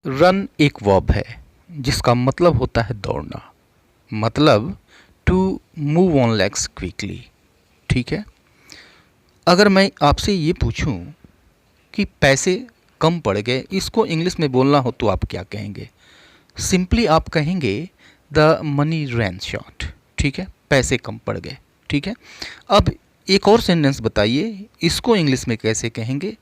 Run एक verb है जिसका मतलब होता है दौड़ना, मतलब to move on legs quickly. ठीक है। अगर मैं आपसे ये पूछूं कि पैसे कम पड़ गए, इसको इंग्लिश में बोलना हो तो आप क्या कहेंगे? सिंपली आप कहेंगे द मनी रैन शॉर्ट। ठीक है, पैसे कम पड़ गए। ठीक है। अब एक और सेंटेंस बताइए, इसको इंग्लिश में कैसे कहेंगे?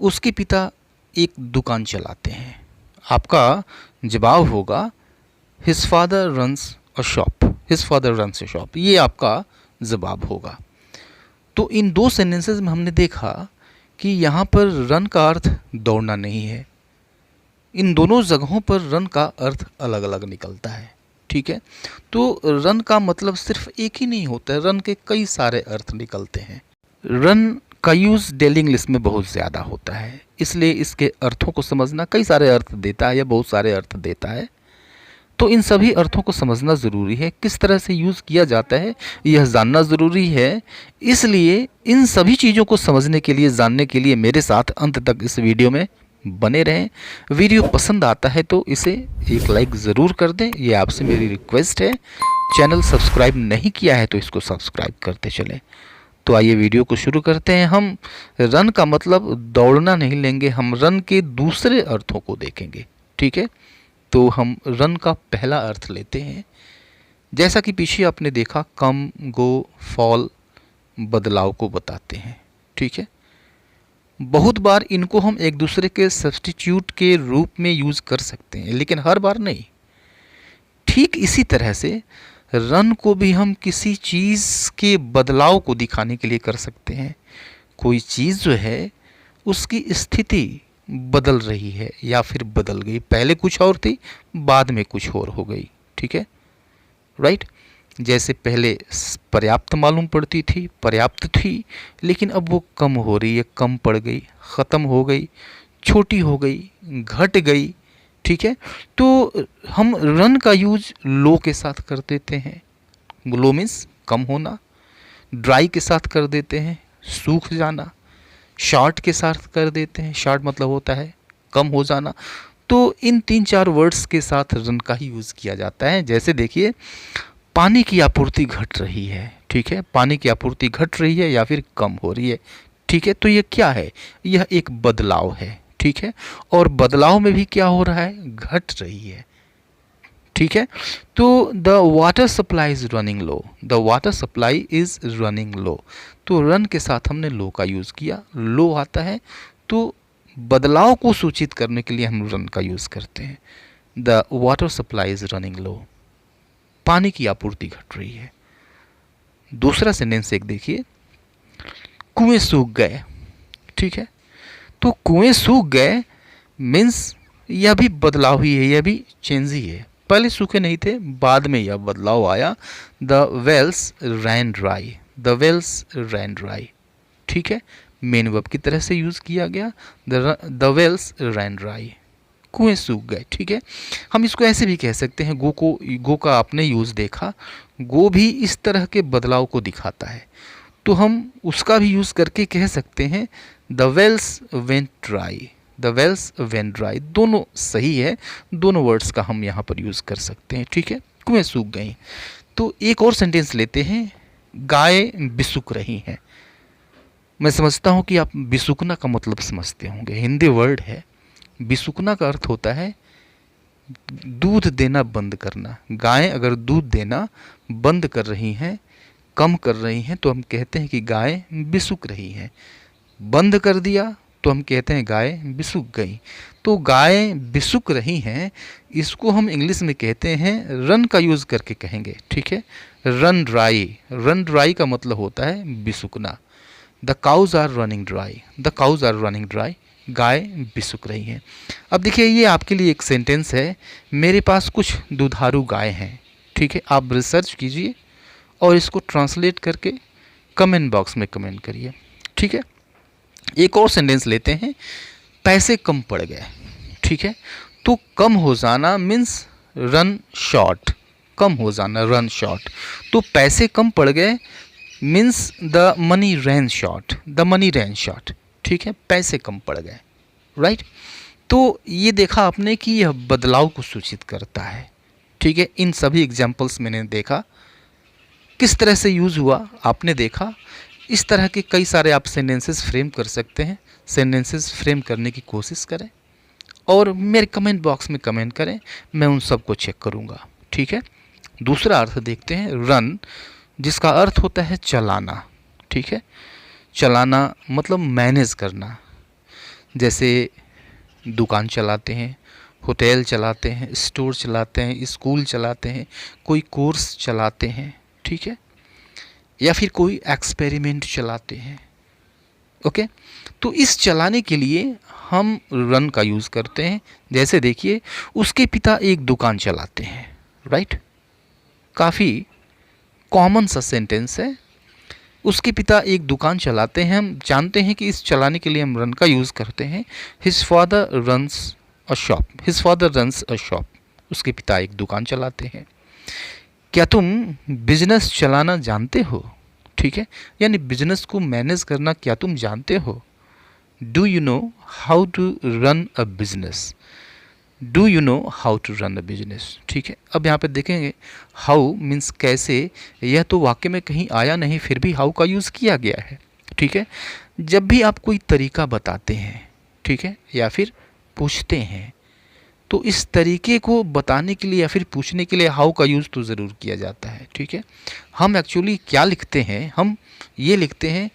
उसके पिता एक दुकान चलाते हैं। आपका जवाब होगा हिज फादर रन्स अ शॉप। हिज फादर रन्स अ शॉप, ये आपका जवाब होगा। तो इन दो सेंटेंसेस में हमने देखा कि यहाँ पर रन का अर्थ दौड़ना नहीं है। इन दोनों जगहों पर रन का अर्थ अलग अलग निकलता है। ठीक है। तो रन का मतलब सिर्फ एक ही नहीं होता है, रन के कई सारे अर्थ निकलते हैं। रन का यूज़ डेली इंग्लिश में बहुत ज़्यादा होता है, इसलिए इसके अर्थों को समझना कई सारे अर्थ देता है या बहुत सारे अर्थ देता है। तो इन सभी अर्थों को समझना ज़रूरी है, किस तरह से यूज़ किया जाता है यह जानना ज़रूरी है। इसलिए इन सभी चीज़ों को समझने के लिए, जानने के लिए मेरे साथ अंत तक इस वीडियो में बने रहें। वीडियो पसंद आता है तो इसे एक लाइक ज़रूर कर दें, ये आपसे मेरी रिक्वेस्ट है। चैनल सब्सक्राइब नहीं किया है तो इसको सब्सक्राइब करते चलें। तो आइए वीडियो को शुरू करते हैं। हम रन का मतलब दौड़ना नहीं लेंगे, हम रन के दूसरे अर्थों को देखेंगे। ठीक है। तो हम रन का पहला अर्थ लेते हैं। जैसा कि पीछे आपने देखा, कम, गो, फॉल बदलाव को बताते हैं। ठीक है। बहुत बार इनको हम एक दूसरे के सब्स्टिट्यूट के रूप में यूज़ कर सकते हैं, लेकिन हर बार नहीं। ठीक इसी तरह से रन को भी हम किसी चीज़ के बदलाव को दिखाने के लिए कर सकते हैं। कोई चीज़ जो है उसकी स्थिति बदल रही है या फिर बदल गई, पहले कुछ और थी बाद में कुछ और हो गई। ठीक है, राइट। जैसे पहले पर्याप्त मालूम पड़ती थी, पर्याप्त थी, लेकिन अब वो कम हो रही है, कम पड़ गई, ख़त्म हो गई, छोटी हो गई, घट गई। ठीक है। तो हम रन का यूज लो के साथ कर देते हैं, लो मीन्स कम होना। ड्राई के साथ कर देते हैं, सूख जाना। शॉर्ट के साथ कर देते हैं, शॉर्ट मतलब होता है कम हो जाना। तो इन 3-4 वर्ड्स के साथ रन का ही यूज़ किया जाता है। जैसे देखिए, पानी की आपूर्ति घट रही है। ठीक है, पानी की आपूर्ति घट रही है या फिर कम हो रही है। ठीक है, तो ये क्या है? यह एक बदलाव है। ठीक है, और बदलाव में भी क्या हो रहा है? घट रही है। ठीक है। तो the water supply is running low, the water supply is running low. तो रन के साथ हमने लो का यूज़ किया, लो आता है तो बदलाव को सूचित करने के लिए हम रन का यूज़ करते हैं। The water supply is running low, पानी की आपूर्ति घट रही है। दूसरा सेंटेंस एक देखिए, कुएं सूख गए। ठीक है, तो कुएं सूख गए मीन्स यह भी बदलाव ही है, यह भी चेंज ही है। पहले सूखे नहीं थे, बाद में यह बदलाव आया। The wells ran dry, the wells ran dry. ठीक है, मेन वर्ब की तरह से यूज़ किया गया, द वेल्स रैन ड्राई, कुएं सूख गए। ठीक है, हम इसको ऐसे भी कह सकते हैं, गो का आपने यूज़ देखा, गो भी इस तरह के बदलाव को दिखाता है, तो हम उसका भी यूज़ करके कह सकते हैं the wells went dry, the wells went dry. दोनों सही है, दोनों वर्ड्स का हम यहाँ पर यूज़ कर सकते हैं। ठीक है, कुएं सूख गई। तो एक और सेंटेंस लेते हैं, गाय बिसुक रही हैं। मैं समझता हूँ कि आप बिसुकना का मतलब समझते होंगे, हिंदी वर्ड है। बिसुकना का अर्थ होता है दूध देना बंद करना। गायें अगर दूध देना बंद कर रही हैं, कम कर रही हैं, तो हम कहते हैं कि गाय बिसुक रही हैं। बंद कर दिया तो हम कहते हैं गाय बिसुक गई। तो गाय बिसुक रही हैं, इसको हम इंग्लिश में कहते हैं, रन का यूज़ करके कहेंगे। ठीक है, रन ड्राई, रन ड्राई का मतलब होता है बिसुकना। The cows are running dry, the cows are running dry, गाय बिसुक रही हैं। अब देखिए, ये आपके लिए एक सेंटेंस है, मेरे पास कुछ दुधारू गाय हैं। ठीक है, आप रिसर्च कीजिए और इसको ट्रांसलेट करके कमेंट बॉक्स में कमेंट करिए। ठीक है, एक और सेंटेंस लेते हैं, पैसे कम पड़ गए। ठीक है, तो कम हो जाना मीन्स रन शॉर्ट, कम हो जाना रन शॉर्ट। तो पैसे कम पड़ गए means the money ran short, the money ran short. ठीक है, पैसे कम पड़ गए, राइट। तो ये देखा आपने कि यह बदलाव को सूचित करता है। ठीक है, इन सभी एग्जाम्पल्स मैंने देखा किस तरह से यूज़ हुआ, आपने देखा। इस तरह के कई सारे आप सेंटेंसेस फ्रेम कर सकते हैं। सेंटेंसेस फ्रेम करने की कोशिश करें और मेरे कमेंट बॉक्स में कमेंट करें, मैं उन सबको चेक करूँगा। ठीक है, दूसरा अर्थ देखते हैं, रन, जिसका अर्थ होता है चलाना। ठीक है, चलाना मतलब मैनेज करना। जैसे दुकान चलाते हैं, होटल चलाते हैं, स्टोर चलाते हैं, स्कूल चलाते हैं, कोई कोर्स चलाते हैं। ठीक है, या फिर कोई एक्सपेरिमेंट चलाते हैं। ओके, तो इस चलाने के लिए हम रन का यूज़ करते हैं। जैसे देखिए, उसके पिता एक दुकान चलाते हैं। राइट, काफ़ी कॉमन सा सेंटेंस है। उसके पिता एक दुकान चलाते हैं, हम जानते हैं कि इस चलाने के लिए हम रन का यूज़ करते हैं। हिज फादर रन्स अ शॉप, हिज फादर रन्स अ शॉप, उसके पिता एक दुकान चलाते हैं। क्या तुम बिजनेस चलाना जानते हो? ठीक है, यानी बिजनेस को मैनेज करना क्या तुम जानते हो? Do you know how to run a business? Do you know how to run a business? ठीक है, अब यहाँ पे देखेंगे हाउ मीन्स कैसे, यह तो वाक्य में कहीं आया नहीं, फिर भी हाउ का यूज़ किया गया है। ठीक है, जब भी आप कोई तरीका बताते हैं, ठीक है, या फिर पूछते हैं, तो इस तरीके को बताने के लिए या फिर पूछने के लिए हाउ का यूज़ तो ज़रूर किया जाता है। ठीक है, हम एक्चुअली क्या लिखते हैं, हम ये लिखते हैं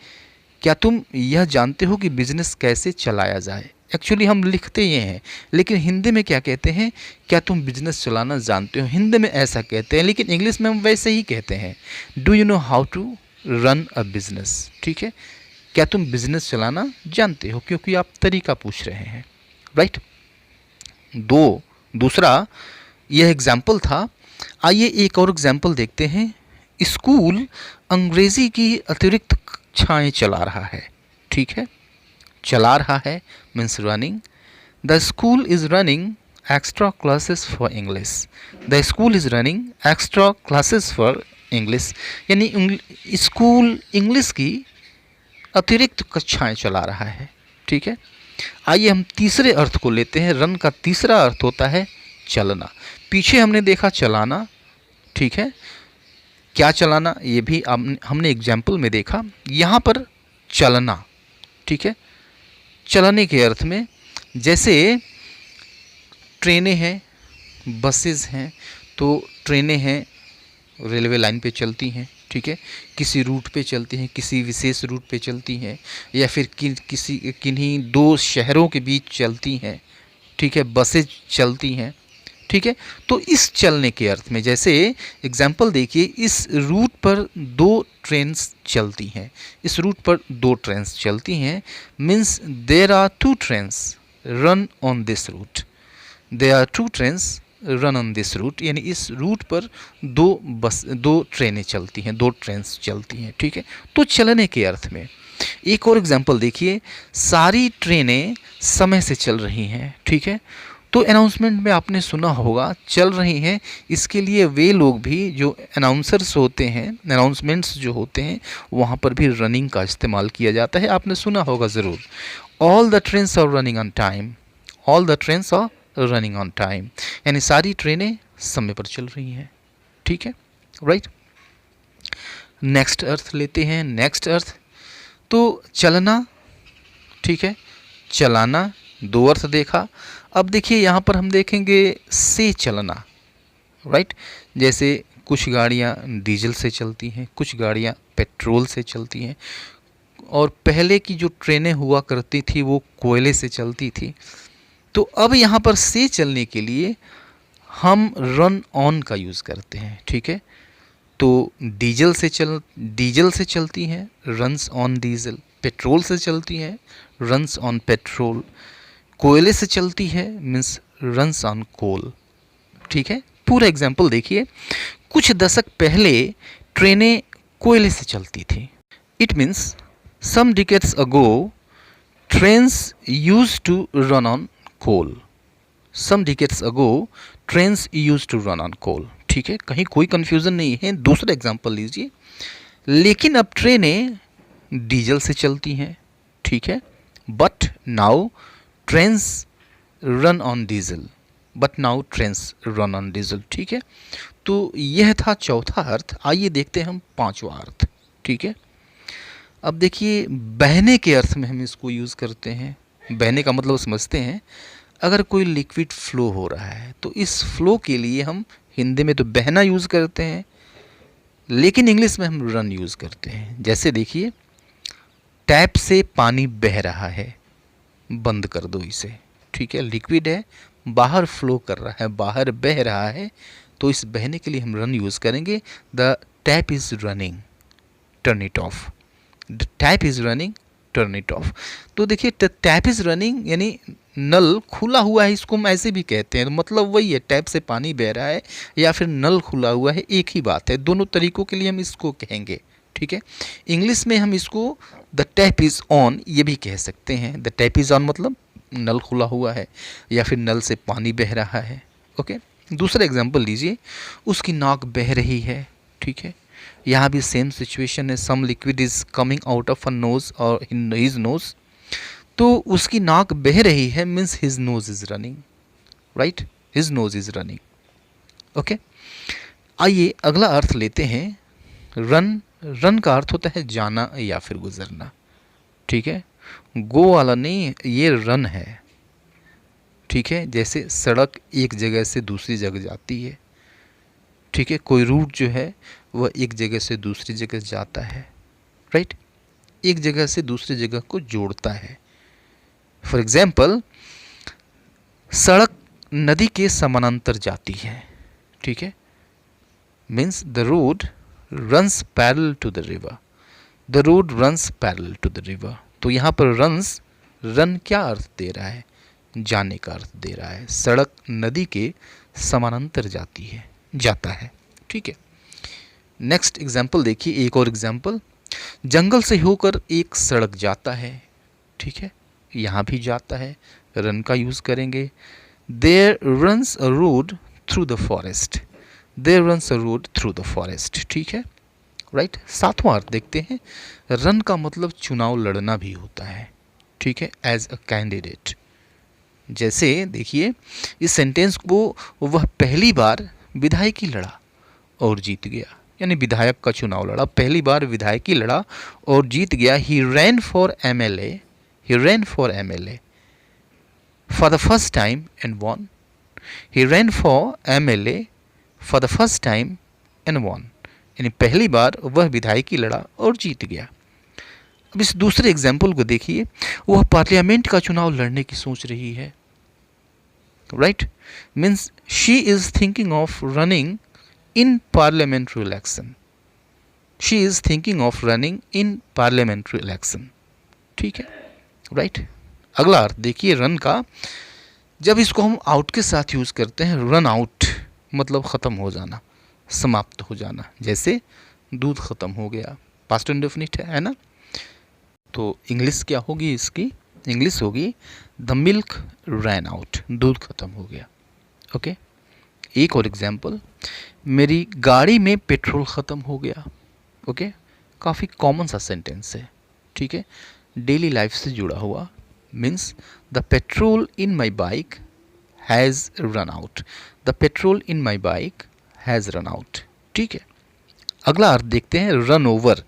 क्या तुम यह जानते हो कि बिजनेस कैसे चलाया जाए। एक्चुअली हम लिखते ये हैं, लेकिन हिंदी में क्या कहते हैं, क्या तुम बिजनेस चलाना जानते हो। हिंदी में ऐसा कहते हैं, लेकिन इंग्लिश में हम वैसे ही कहते हैं, do you know how to run a business. ठीक है, क्या तुम बिजनेस चलाना जानते हो, क्योंकि आप तरीका पूछ रहे हैं। राइट, दूसरा यह एग्जाम्पल था। आइए एक और एग्जाम्पल देखते हैं। स्कूल अंग्रेजी की अतिरिक्त कक्षाएं चला रहा है। ठीक है, चला रहा है means running. The school is running extra classes for English. The school is running extra classes for English, यानी स्कूल इंग्लिश की अतिरिक्त कक्षाएं चला रहा है। ठीक है, आइए हम तीसरे अर्थ को लेते हैं। रन का तीसरा अर्थ होता है चलना। पीछे हमने देखा चलाना। ठीक है, क्या चलाना, ये भी हमने एग्जाम्पल में देखा। यहाँ पर चलना। ठीक है, चलने के अर्थ में, जैसे ट्रेनें हैं, बसेस हैं, तो ट्रेनें हैं रेलवे लाइन पे चलती हैं। ठीक है, किसी रूट पे चलती हैं, किसी विशेष रूट पे चलती हैं, या फिर किन्हीं दो शहरों के बीच चलती हैं। ठीक है, बसें चलती हैं। ठीक है, तो इस चलने के अर्थ में, जैसे एग्जाम्पल देखिए, इस रूट पर दो ट्रेन्स चलती हैं, इस रूट पर दो ट्रेन्स चलती हैं, means there are two trains run on this route. There are two trains run on this route, यानी इस रूट पर दो ट्रेनें चलती हैं, दो ट्रेन्स चलती हैं। ठीक है, तो चलने के अर्थ में एक और एग्जाम्पल देखिए, सारी ट्रेनें समय से चल रही हैं। ठीक है, तो अनाउंसमेंट में आपने सुना होगा चल रही हैं, इसके लिए वे लोग भी जो अनाउंसर्स होते हैं, अनाउंसमेंट्स जो होते हैं, वहाँ पर भी रनिंग का इस्तेमाल किया जाता है। आपने सुना होगा ज़रूर, all the trains are running on time, all the trains are running on time, यानी सारी ट्रेनें समय पर चल रही हैं। ठीक है, राइट। नेक्स्ट अर्थ लेते हैं। नेक्स्ट अर्थ तो चलना। ठीक है, चलाना, दो अर्थ देखा। अब देखिए यहाँ पर हम देखेंगे से चलना। राइट, जैसे कुछ गाड़ियाँ डीजल से चलती हैं, कुछ गाड़ियाँ पेट्रोल से चलती हैं, और पहले की जो ट्रेनें हुआ करती थी वो कोयले से चलती थी। तो अब यहाँ पर से चलने के लिए हम रन ऑन का यूज़ करते हैं। ठीक है, तो डीजल से चलती हैं, रन्स ऑन डीजल। पेट्रोल से चलती हैं, रन्स ऑन पेट्रोल। कोयले से चलती है मीन्स रन्स ऑन कोल। ठीक है, पूरा एग्जाम्पल देखिए। कुछ दशक पहले ट्रेनें कोयले से चलती थी। It means some decades ago trains used to run on coal. Some decades ago trains used to run on coal. ठीक है, कहीं कोई कन्फ्यूज़न नहीं है। दूसरा एग्जाम्पल लीजिए, लेकिन अब ट्रेनें डीजल से चलती हैं। ठीक है, but now trains run on diesel, but now trains run on diesel. ठीक है, तो यह था चौथा अर्थ। आइए देखते हैं हम पांचवा अर्थ। ठीक है, अब देखिए बहने के अर्थ में हम इसको यूज़ करते हैं। बहने का मतलब समझते हैं, अगर कोई लिक्विड फ्लो हो रहा है तो इस फ्लो के लिए हम हिंदी में तो बहना यूज़ करते हैं, लेकिन इंग्लिश में हम रन यूज़ करते हैं। जैसे देखिए, टैप से पानी बह रहा है, बंद कर दो इसे। ठीक है, लिक्विड है, बाहर फ्लो कर रहा है, बाहर बह रहा है, तो इस बहने के लिए हम रन यूज़ करेंगे। The tap is running, turn it of. The tap is running, turn it of. तो देखिए टैप इज़ रनिंग यानी नल खुला हुआ है, इसको हम ऐसे भी कहते हैं, तो मतलब वही है, टैप से पानी बह रहा है या फिर नल खुला हुआ है, एक ही बात है। दोनों तरीक़ों के लिए हम इसको कहेंगे। ठीक है, इंग्लिश में हम इसको द टैप इज़ ऑन ये भी कह सकते हैं। द टैप इज़ ऑन मतलब नल खुला हुआ है या फिर नल से पानी बह रहा है। ओके, दूसरा एग्जांपल लीजिए, उसकी नाक बह रही है। ठीक है, यहाँ भी सेम सिचुएशन है, some liquid is coming out of a nose और इन हिज नोज़। तो उसकी नाक बह रही है means his nose is running, right, his nose is running. Okay, आइए अगला अर्थ लेते हैं। रन, रन का अर्थ होता है जाना या फिर गुजरना। ठीक है, गो वाला नहीं, ये रन है। ठीक है, जैसे सड़क एक जगह से दूसरी जगह जाती है। ठीक है, कोई रूट जो है वह एक जगह से दूसरी जगह जाता है, राइट, एक जगह से दूसरी जगह को जोड़ता है। फॉर एग्जाम्पल, सड़क नदी के समानांतर जाती है। ठीक है, means the road runs parallel to the river. The road runs parallel to the river. तो यहाँ पर रन्स, रन क्या अर्थ दे रहा है? जाने का अर्थ दे रहा है। सड़क नदी के समानांतर जाती है, जाता है। ठीक है, नेक्स्ट एग्जाम्पल देखिए, एक और एग्जाम्पल, जंगल से होकर एक सड़क जाता है। ठीक है, यहाँ भी जाता है, रन का यूज़ करेंगे। There runs a road through the forest. There runs a road through the forest. ठीक है, राइट। सातवां अर्थ देखते हैं, रन का मतलब चुनाव लड़ना भी होता है। ठीक है, एज अ कैंडिडेट। जैसे देखिए, इस सेंटेंस को, वह पहली बार विधायकी लड़ा और जीत गया, यानी विधायक का चुनाव लड़ा, पहली बार विधायकी लड़ा और जीत गया। He ran for MLA, he ran for MLA for the first time and won. He ran for MLA for the first time and won, यानी पहली बार वह विधायकी लड़ा और जीत गया। अब इस दूसरे एग्जाम्पल को देखिए, वह पार्लियामेंट का चुनाव लड़ने की सोच रही है, right, means she is thinking of running in parliamentary election. She is thinking of running in parliamentary election. ठीक है, राइट। अगला अर्थ देखिए रन का, जब इसको हम आउट के साथ यूज़ करते हैं, रन आउट मतलब ख़त्म हो जाना, समाप्त हो जाना। जैसे दूध ख़त्म हो गया, पास्ट इंडेफिनिट है ना। तो इंग्लिश क्या होगी इसकी? इंग्लिश होगी द मिल्क रैन आउट, दूध ख़त्म हो गया। ओके, एक और एग्जाम्पल, मेरी गाड़ी में पेट्रोल ख़त्म हो गया। ओके, काफ़ी कॉमन सा सेंटेंस है। ठीक है, डेली लाइफ से जुड़ा हुआ, means the petrol in my bike has run out. The petrol in my bike has run out. ठीक है, अगला अर्थ देखते हैं, रन ओवर।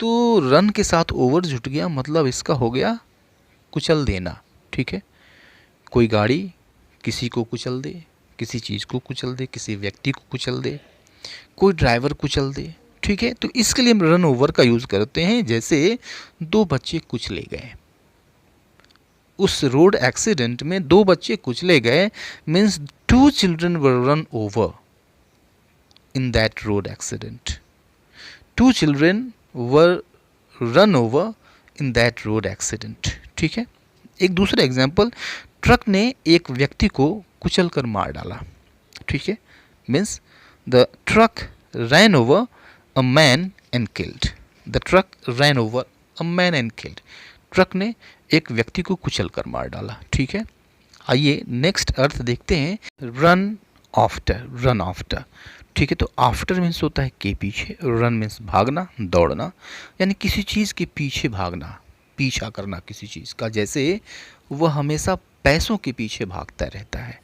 तो रन के साथ ओवर जुट गया, मतलब इसका हो गया कुचल देना। ठीक है, कोई गाड़ी किसी को कुचल दे, किसी चीज़ को कुचल दे, किसी व्यक्ति को कुचल दे, कोई ड्राइवर कुचल दे। ठीक है, तो इसके लिए हम रन ओवर का यूज़ करते हैं। जैसे दो बच्चे कुचले गए, उस रोड एक्सीडेंट में दो बच्चे कुचले गए, means 2 children were run over in that road accident. 2 children were run over in that road accident. ठीक है, एक दूसरा एग्जाम्पल, ट्रक ने एक व्यक्ति को कुचल कर मार डाला। ठीक है, means the truck rain over a man and killed. The truck rain over a man and killed, truck ने एक व्यक्ति को कुचल कर मार डाला। ठीक है, आइए नेक्स्ट अर्थ देखते हैं, रन आफ्टर, रन आफ्टर। ठीक है, तो आफ्टर मीन्स होता है के पीछे, रन मीन्स भागना, दौड़ना, यानी किसी चीज़ के पीछे भागना, पीछा करना किसी चीज़ का। जैसे वह हमेशा पैसों के पीछे भागता रहता है,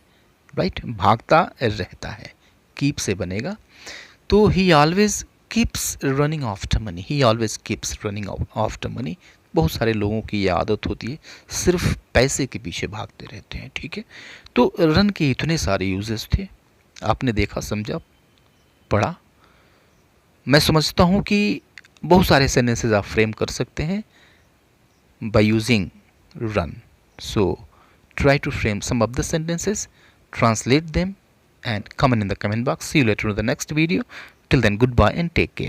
राइट, भागता रहता है, कीप से बनेगा। तो ही always keeps running after money, ही always keeps running after money. बहुत सारे लोगों की ये आदत होती है, सिर्फ पैसे के पीछे भागते रहते हैं, ठीक है। तो रन के इतने सारे यूजेस थे, आपने देखा, समझा, पढ़ा। मैं समझता हूँ कि बहुत सारे सेंटेंसेस आप फ्रेम कर सकते हैं by using run. So try to frame some of the sentences, translate them and comment in the comment box. See you later in the next video. Till then, goodbye and take care.